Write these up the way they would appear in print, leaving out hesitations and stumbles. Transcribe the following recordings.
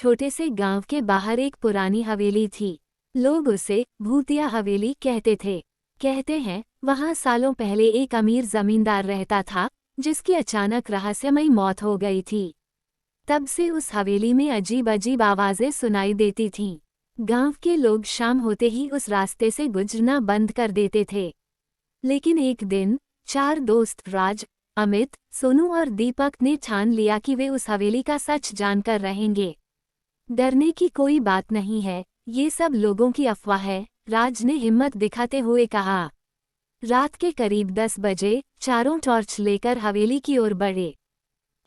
छोटे से गांव के बाहर एक पुरानी हवेली थी। लोग उसे भूतिया हवेली कहते थे। कहते हैं वहां सालों पहले एक अमीर जमींदार रहता था, जिसकी अचानक रहस्यमयी मौत हो गई थी। तब से उस हवेली में अजीब अजीब आवाजें सुनाई देती थीं। गांव के लोग शाम होते ही उस रास्ते से गुजरना बंद कर देते थे। लेकिन एक दिन 4 दोस्त राज, अमित, सोनू और दीपक ने ठान लिया कि वे उस हवेली का सच जानकर रहेंगे। डरने की कोई बात नहीं है, ये सब लोगों की अफवाह है, राज ने हिम्मत दिखाते हुए कहा। रात के करीब 10 बजे चारों टॉर्च लेकर हवेली की ओर बढ़े।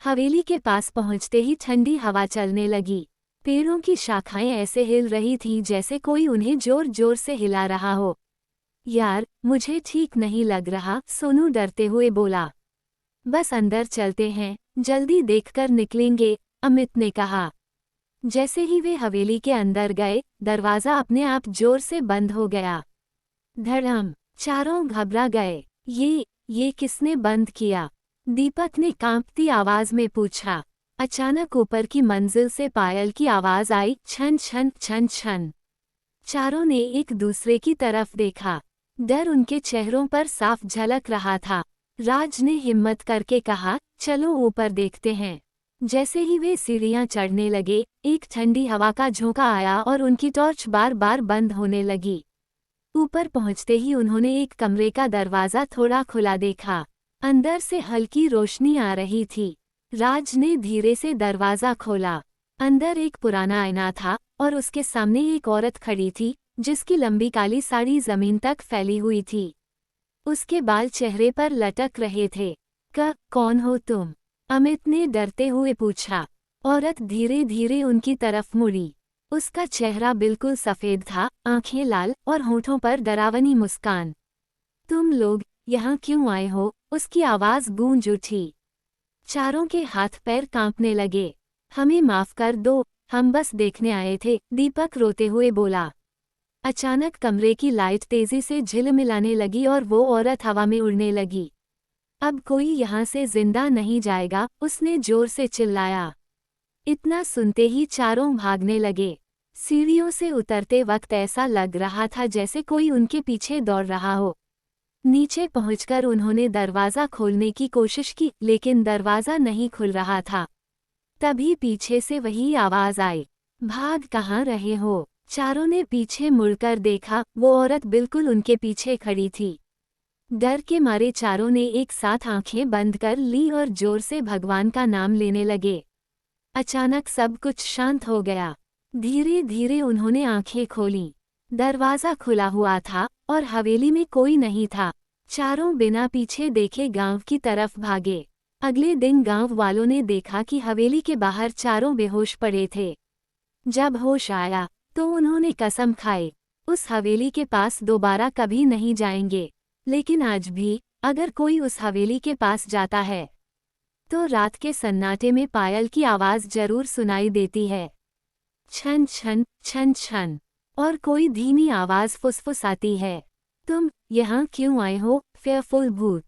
हवेली के पास पहुंचते ही ठंडी हवा चलने लगी। पेड़ों की शाखाएं ऐसे हिल रही थीं जैसे कोई उन्हें जोर जोर से हिला रहा हो। यार, मुझे ठीक नहीं लग रहा, सोनू डरते हुए बोला। बस अंदर चलते हैं, जल्दी देखकर निकलेंगे, अमित ने कहा। जैसे ही वे हवेली के अंदर गए, दरवाजा अपने आप जोर से बंद हो गया। धड़म, चारों घबरा गए। ये किसने बंद किया? दीपक ने कांपती आवाज में पूछा। अचानक ऊपर की मंजिल से पायल की आवाज आई, छन छन छन छन। चारों ने एक दूसरे की तरफ देखा। डर उनके चेहरों पर साफ झलक रहा था। राज ने हिम्मत करके कहा, चलो ऊपर देखते हैं। जैसे ही वे सीढ़ियां चढ़ने लगे, एक ठंडी हवा का झोंका आया और उनकी टॉर्च बार बार बंद होने लगी। ऊपर पहुंचते ही उन्होंने एक कमरे का दरवाजा थोड़ा खुला देखा। अंदर से हल्की रोशनी आ रही थी। राज ने धीरे से दरवाजा खोला। अंदर एक पुराना आईना था और उसके सामने एक औरत खड़ी थी, जिसकी लंबी काली साड़ी जमीन तक फैली हुई थी। उसके बाल चेहरे पर लटक रहे थे। कौन हो तुम? अमित ने डरते हुए पूछा। औरत धीरे धीरे उनकी तरफ मुड़ी। उसका चेहरा बिल्कुल सफेद था, आंखें लाल और होठों पर डरावनी मुस्कान। तुम लोग यहाँ क्यों आए हो? उसकी आवाज गूंज उठी। चारों के हाथ पैर कांपने लगे। हमें माफ कर दो, हम बस देखने आए थे, दीपक रोते हुए बोला। अचानक कमरे की लाइट तेजी से झिलमिलाने लगी और वो औरत हवा में उड़ने लगी। अब कोई यहाँ से जिंदा नहीं जाएगा, उसने जोर से चिल्लाया। इतना सुनते ही चारों भागने लगे। सीढ़ियों से उतरते वक्त ऐसा लग रहा था जैसे कोई उनके पीछे दौड़ रहा हो। नीचे पहुंचकर उन्होंने दरवाजा खोलने की कोशिश की, लेकिन दरवाजा नहीं खुल रहा था। तभी पीछे से वही आवाज आई, भाग कहाँ रहे हो? चारों ने पीछे मुड़कर देखा, वो औरत बिल्कुल उनके पीछे खड़ी थी। डर के मारे चारों ने एक साथ आंखें बंद कर ली और जोर से भगवान का नाम लेने लगे। अचानक सब कुछ शांत हो गया। धीरे धीरे उन्होंने आंखें खोलीं। दरवाजा खुला हुआ था और हवेली में कोई नहीं था। चारों बिना पीछे देखे गांव की तरफ भागे। अगले दिन गांव वालों ने देखा कि हवेली के बाहर चारों बेहोश पड़े थे। जब होश आया तो उन्होंने कसम खाई, उस हवेली के पास दोबारा कभी नहीं जाएंगे। लेकिन आज भी अगर कोई उस हवेली के पास जाता है तो रात के सन्नाटे में पायल की आवाज जरूर सुनाई देती है, छन छन छन छन, और कोई धीमी आवाज फुसफुसाती है, तुम यहाँ क्यों आए हो, फेयरफुल भूत?